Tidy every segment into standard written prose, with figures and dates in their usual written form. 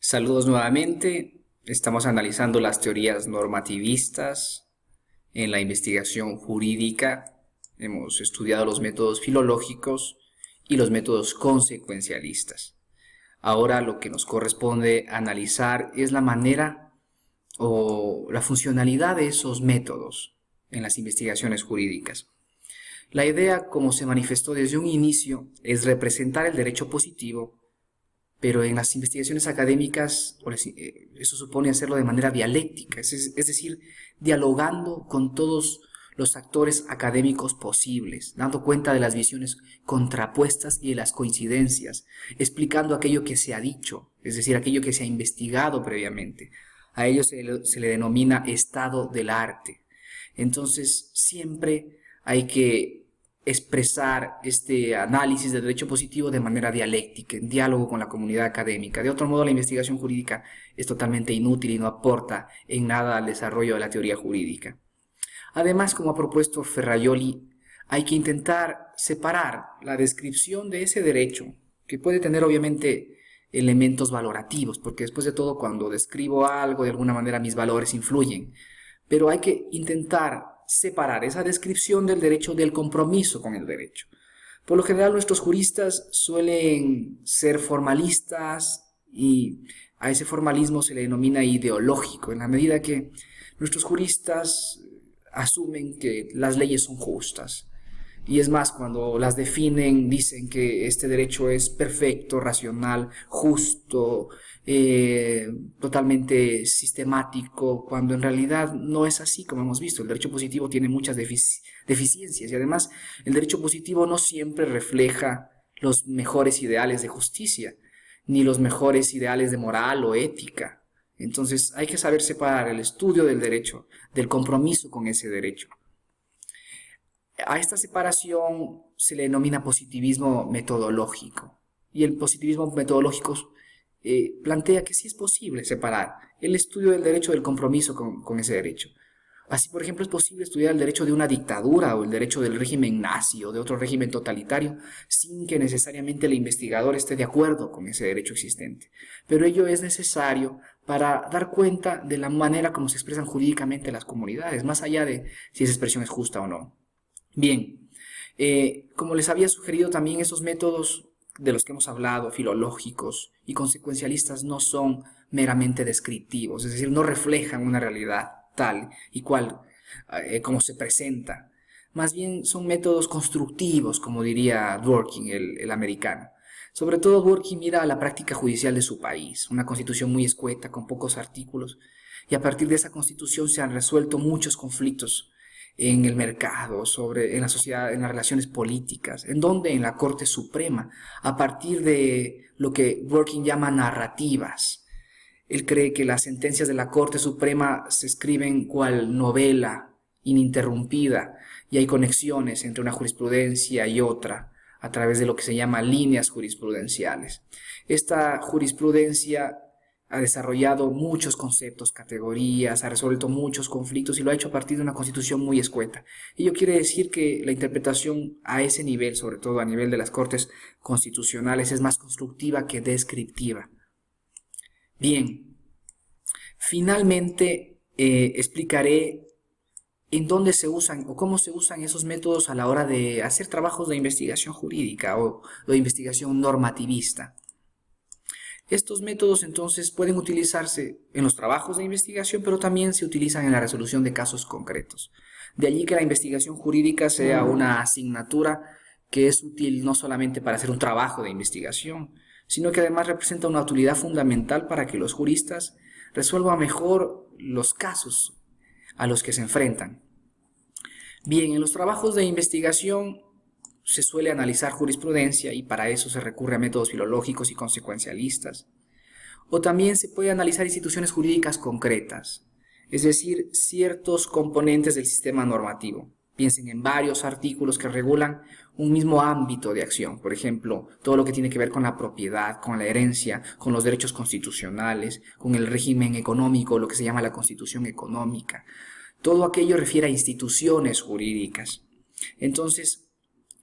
Saludos nuevamente. Estamos analizando las teorías normativistas en la investigación jurídica. Hemos estudiado los métodos filológicos y los métodos consecuencialistas. Ahora lo que nos corresponde analizar es la manera o la funcionalidad de esos métodos en las investigaciones jurídicas. La idea, como se manifestó desde un inicio, es representar el derecho positivo, pero en las investigaciones académicas eso supone hacerlo de manera dialéctica, es decir, dialogando con todos los actores académicos posibles, dando cuenta de las visiones contrapuestas y de las coincidencias, explicando aquello que se ha dicho, es decir, aquello que se ha investigado previamente. A ello se le denomina estado del arte. Entonces, siempre hay que expresar este análisis del derecho positivo de manera dialéctica, en diálogo con la comunidad académica. De otro modo, la investigación jurídica es totalmente inútil y no aporta en nada al desarrollo de la teoría jurídica. Además, como ha propuesto Ferrajoli, hay que intentar separar la descripción de ese derecho, que puede tener obviamente elementos valorativos, porque después de todo, cuando describo algo, de alguna manera mis valores influyen, pero hay que intentar separar esa descripción del derecho del compromiso con el derecho. Por lo general, nuestros juristas suelen ser formalistas y a ese formalismo se le denomina ideológico, en la medida que nuestros juristas asumen que las leyes son justas. Y es más, cuando las definen, dicen que este derecho es perfecto, racional, justo, totalmente sistemático, cuando en realidad no es así, como hemos visto. El derecho positivo tiene muchas deficiencias y además el derecho positivo no siempre refleja los mejores ideales de justicia, ni los mejores ideales de moral o ética. Entonces hay que saber separar el estudio del derecho del compromiso con ese derecho. A esta separación se le denomina positivismo metodológico. Y el positivismo metodológico plantea que sí es posible separar el estudio del derecho del compromiso con ese derecho. Así, por ejemplo, es posible estudiar el derecho de una dictadura o el derecho del régimen nazi o de otro régimen totalitario sin que necesariamente el investigador esté de acuerdo con ese derecho existente. Pero ello es necesario para dar cuenta de la manera como se expresan jurídicamente las comunidades, más allá de si esa expresión es justa o no. Bien, como les había sugerido también, esos métodos de los que hemos hablado, filológicos y consecuencialistas, no son meramente descriptivos, es decir, no reflejan una realidad tal y cual como se presenta. Más bien son métodos constructivos, como diría Dworkin, el americano. Sobre todo Dworkin mira a la práctica judicial de su país, una constitución muy escueta, con pocos artículos, y a partir de esa constitución se han resuelto muchos conflictos en el mercado, en la sociedad, en las relaciones políticas, en donde en la Corte Suprema, a partir de lo que Dworkin llama narrativas. Él cree que las sentencias de la Corte Suprema se escriben cual novela ininterrumpida y hay conexiones entre una jurisprudencia y otra a través de lo que se llama líneas jurisprudenciales. Esta jurisprudencia ha desarrollado muchos conceptos, categorías, ha resuelto muchos conflictos y lo ha hecho a partir de una constitución muy escueta. Ello quiere decir que la interpretación a ese nivel, sobre todo a nivel de las cortes constitucionales, es más constructiva que descriptiva. Bien, finalmente explicaré en dónde se usan o cómo se usan esos métodos a la hora de hacer trabajos de investigación jurídica o de investigación normativista. Estos métodos entonces pueden utilizarse en los trabajos de investigación, pero también se utilizan en la resolución de casos concretos. De allí que la investigación jurídica sea una asignatura que es útil no solamente para hacer un trabajo de investigación, sino que además representa una utilidad fundamental para que los juristas resuelvan mejor los casos a los que se enfrentan. Bien, en los trabajos de investigación se suele analizar jurisprudencia y para eso se recurre a métodos filológicos y consecuencialistas. O también se puede analizar instituciones jurídicas concretas, es decir, ciertos componentes del sistema normativo. Piensen en varios artículos que regulan un mismo ámbito de acción, por ejemplo, todo lo que tiene que ver con la propiedad, con la herencia, con los derechos constitucionales, con el régimen económico, lo que se llama la constitución económica. Todo aquello refiere a instituciones jurídicas. Entonces,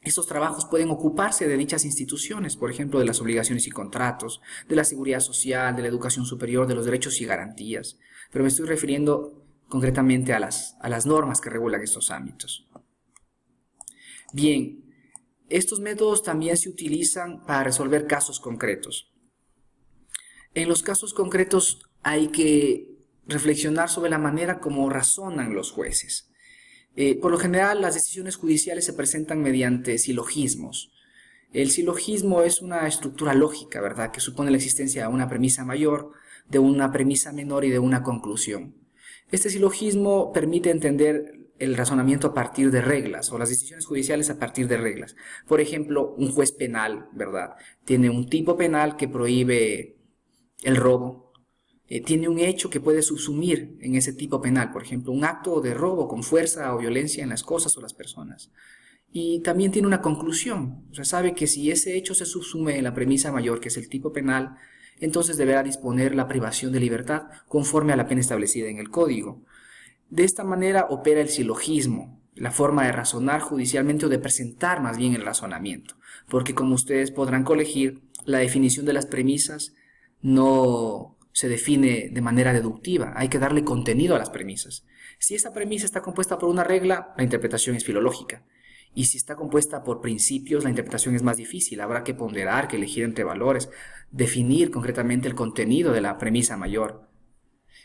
Estos trabajos pueden ocuparse de dichas instituciones, por ejemplo, de las obligaciones y contratos, de la seguridad social, de la educación superior, de los derechos y garantías. Pero me estoy refiriendo concretamente a las normas que regulan estos ámbitos. Bien, estos métodos también se utilizan para resolver casos concretos. En los casos concretos hay que reflexionar sobre la manera como razonan los jueces. Por lo general, las decisiones judiciales se presentan mediante silogismos. El silogismo es una estructura lógica, ¿verdad?, que supone la existencia de una premisa mayor, de una premisa menor y de una conclusión. Este silogismo permite entender el razonamiento a partir de reglas, o las decisiones judiciales a partir de reglas. Por ejemplo, un juez penal, ¿verdad?, tiene un tipo penal que prohíbe el robo. Tiene un hecho que puede subsumir en ese tipo penal, por ejemplo, un acto de robo con fuerza o violencia en las cosas o las personas. Y también tiene una conclusión, o sea, sabe que si ese hecho se subsume en la premisa mayor, que es el tipo penal, entonces deberá disponer la privación de libertad conforme a la pena establecida en el Código. De esta manera opera el silogismo, la forma de razonar judicialmente o de presentar más bien el razonamiento, porque como ustedes podrán colegir, la definición de las premisas no se define de manera deductiva, hay que darle contenido a las premisas. Si esa premisa está compuesta por una regla, la interpretación es filológica. Y si está compuesta por principios, la interpretación es más difícil. Habrá que ponderar, que elegir entre valores, definir concretamente el contenido de la premisa mayor.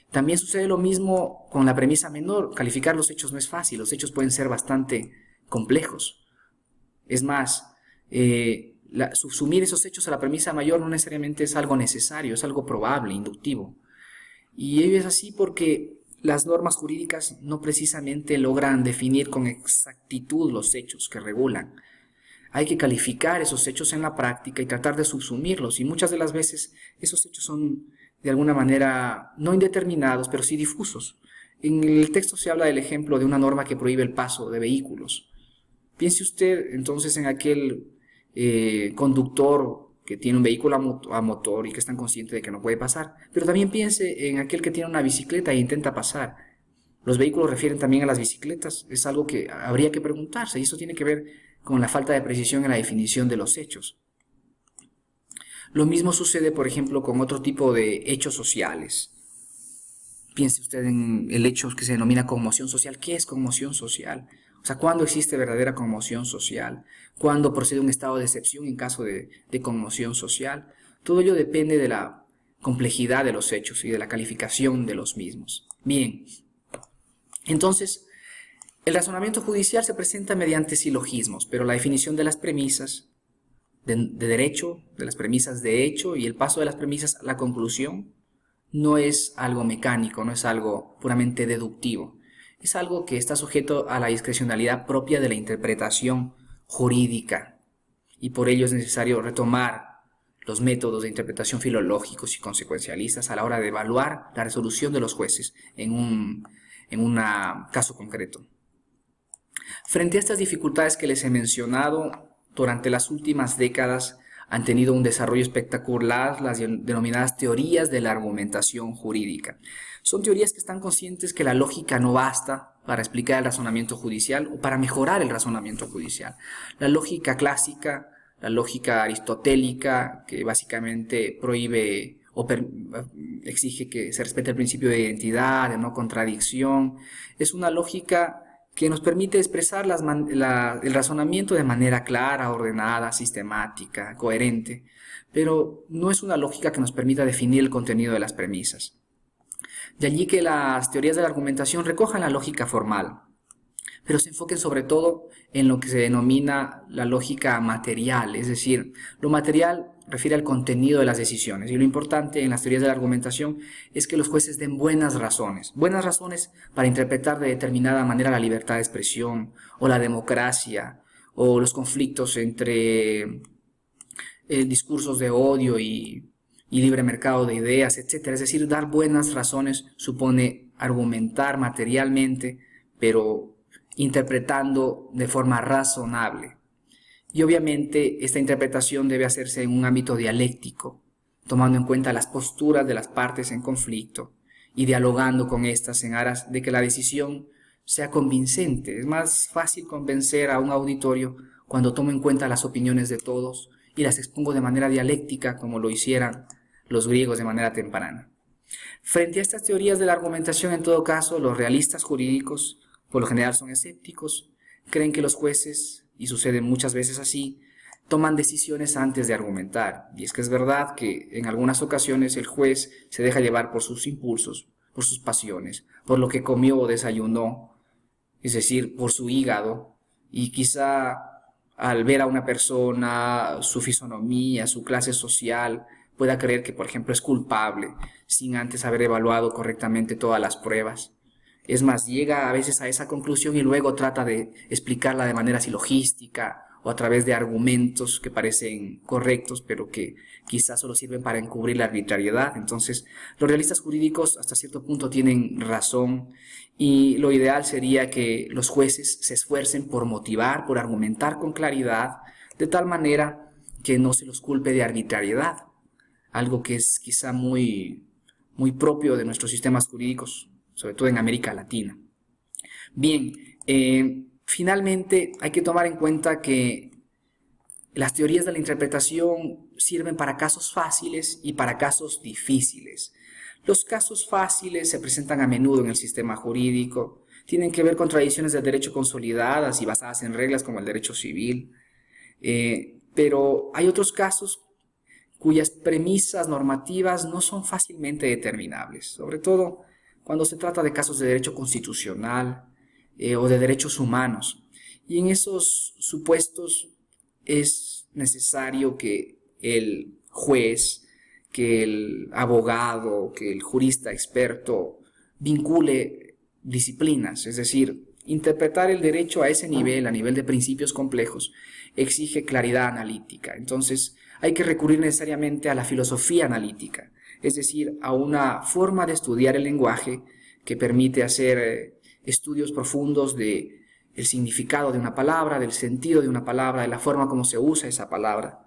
También sucede lo mismo con la premisa menor. Calificar los hechos no es fácil, los hechos pueden ser bastante complejos. Es más, subsumir esos hechos a la premisa mayor no necesariamente es algo necesario, es algo probable, inductivo. Y ello es así porque las normas jurídicas no precisamente logran definir con exactitud los hechos que regulan. Hay que calificar esos hechos en la práctica y tratar de subsumirlos, y muchas de las veces esos hechos son de alguna manera no indeterminados, pero sí difusos. En el texto se habla del ejemplo de una norma que prohíbe el paso de vehículos. Piense usted entonces en aquel conductor que tiene un vehículo a motor y que es tan consciente de que no puede pasar, pero también piense en aquel que tiene una bicicleta e intenta pasar. Los vehículos refieren también a las bicicletas, es algo que habría que preguntarse, y eso tiene que ver con la falta de precisión en la definición de los hechos. Lo mismo sucede, por ejemplo, con otro tipo de hechos sociales. Piense usted en el hecho que se denomina conmoción social. ¿Qué es conmoción social? O sea, ¿cuándo existe verdadera conmoción social? ¿Cuándo procede un estado de excepción en caso de conmoción social? Todo ello depende de la complejidad de los hechos y de la calificación de los mismos. Bien, entonces, el razonamiento judicial se presenta mediante silogismos, pero la definición de las premisas de derecho, de las premisas de hecho y el paso de las premisas a la conclusión no es algo mecánico, no es algo puramente deductivo. Es algo que está sujeto a la discrecionalidad propia de la interpretación jurídica, y por ello es necesario retomar los métodos de interpretación filológicos y consecuencialistas a la hora de evaluar la resolución de los jueces en un caso concreto. Frente a estas dificultades que les he mencionado, durante las últimas décadas han tenido un desarrollo espectacular las denominadas teorías de la argumentación jurídica. Son teorías que están conscientes que la lógica no basta para explicar el razonamiento judicial o para mejorar el razonamiento judicial. La lógica clásica, la lógica aristotélica, que básicamente prohíbe o exige que se respete el principio de identidad, de no contradicción, es una lógica que nos permite expresar el razonamiento de manera clara, ordenada, sistemática, coherente, pero no es una lógica que nos permita definir el contenido de las premisas. De allí que las teorías de la argumentación recojan la lógica formal, pero se enfoquen sobre todo en lo que se denomina la lógica material, es decir, lo material refiere al contenido de las decisiones, y lo importante en las teorías de la argumentación es que los jueces den buenas razones para interpretar de determinada manera la libertad de expresión, o la democracia, o los conflictos entre discursos de odio y libre mercado de ideas, etc. Es decir, dar buenas razones supone argumentar materialmente, pero interpretando de forma razonable. Y obviamente esta interpretación debe hacerse en un ámbito dialéctico, tomando en cuenta las posturas de las partes en conflicto y dialogando con estas en aras de que la decisión sea convincente. Es más fácil convencer a un auditorio cuando tomo en cuenta las opiniones de todos y las expongo de manera dialéctica como lo hicieran los griegos de manera temprana. Frente a estas teorías de la argumentación, en todo caso, los realistas jurídicos por lo general son escépticos, creen que los jueces, y sucede muchas veces así, toman decisiones antes de argumentar. Y es que es verdad que en algunas ocasiones el juez se deja llevar por sus impulsos, por sus pasiones, por lo que comió o desayunó, es decir, por su hígado, y quizá al ver a una persona, su fisonomía, su clase social, pueda creer que, por ejemplo, es culpable, sin antes haber evaluado correctamente todas las pruebas. Es más, llega a veces a esa conclusión y luego trata de explicarla de manera silogística o a través de argumentos que parecen correctos, pero que quizás solo sirven para encubrir la arbitrariedad. Entonces, los realistas jurídicos hasta cierto punto tienen razón y lo ideal sería que los jueces se esfuercen por motivar, por argumentar con claridad, de tal manera que no se los culpe de arbitrariedad, algo que es quizá muy propio de nuestros sistemas jurídicos, sobre todo en América Latina. Bien, finalmente hay que tomar en cuenta que las teorías de la interpretación sirven para casos fáciles y para casos difíciles. Los casos fáciles se presentan a menudo en el sistema jurídico, tienen que ver con tradiciones del derecho consolidadas y basadas en reglas como el derecho civil, pero hay otros casos cuyas premisas normativas no son fácilmente determinables, sobre todo cuando se trata de casos de derecho constitucional o de derechos humanos. Y en esos supuestos es necesario que el juez, que el abogado, que el jurista experto vincule disciplinas, es decir, interpretar el derecho a ese nivel, a nivel de principios complejos, exige claridad analítica. Entonces, hay que recurrir necesariamente a la filosofía analítica, es decir, a una forma de estudiar el lenguaje que permite hacer estudios profundos del significado de una palabra, del sentido de una palabra, de la forma como se usa esa palabra,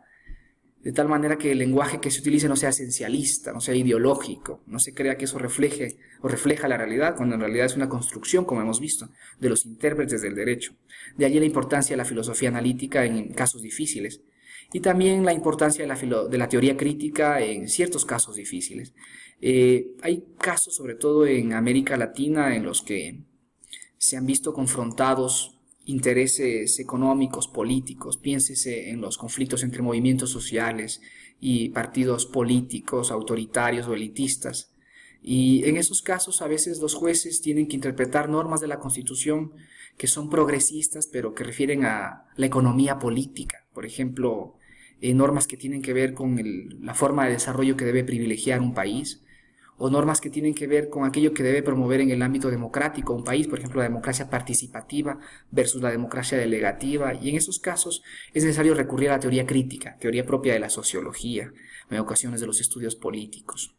de tal manera que el lenguaje que se utilice no sea esencialista, no sea ideológico, no se crea que eso refleje o refleja la realidad, cuando en realidad es una construcción, como hemos visto, de los intérpretes del derecho. De allí la importancia de la filosofía analítica en casos difíciles, y también la importancia de la teoría crítica en ciertos casos difíciles. Hay casos, sobre todo en América Latina, en los que se han visto confrontados intereses económicos, políticos, piénsese en los conflictos entre movimientos sociales y partidos políticos, autoritarios o elitistas. Y en esos casos a veces los jueces tienen que interpretar normas de la Constitución que son progresistas, pero que refieren a la economía política. Por ejemplo, normas que tienen que ver con la forma de desarrollo que debe privilegiar un país, o normas que tienen que ver con aquello que debe promover en el ámbito democrático un país, por ejemplo, la democracia participativa versus la democracia delegativa, y en esos casos es necesario recurrir a la teoría crítica, teoría propia de la sociología, en ocasiones de los estudios políticos.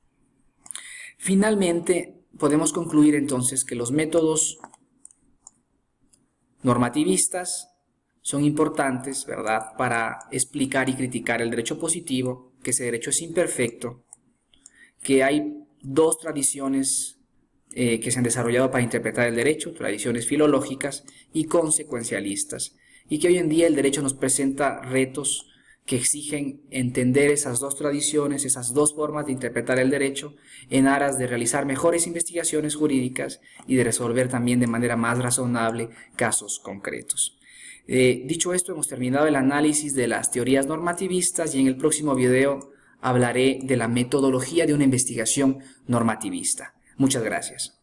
Finalmente, podemos concluir entonces que los métodos normativistas son importantes, ¿verdad?, para explicar y criticar el derecho positivo, que ese derecho es imperfecto, que hay dos tradiciones que se han desarrollado para interpretar el derecho, tradiciones filológicas y consecuencialistas, y que hoy en día el derecho nos presenta retos que exigen entender esas dos tradiciones, esas dos formas de interpretar el derecho, en aras de realizar mejores investigaciones jurídicas y de resolver también de manera más razonable casos concretos. Dicho esto, hemos terminado el análisis de las teorías normativistas y en el próximo video hablaré de la metodología de una investigación normativista. Muchas gracias.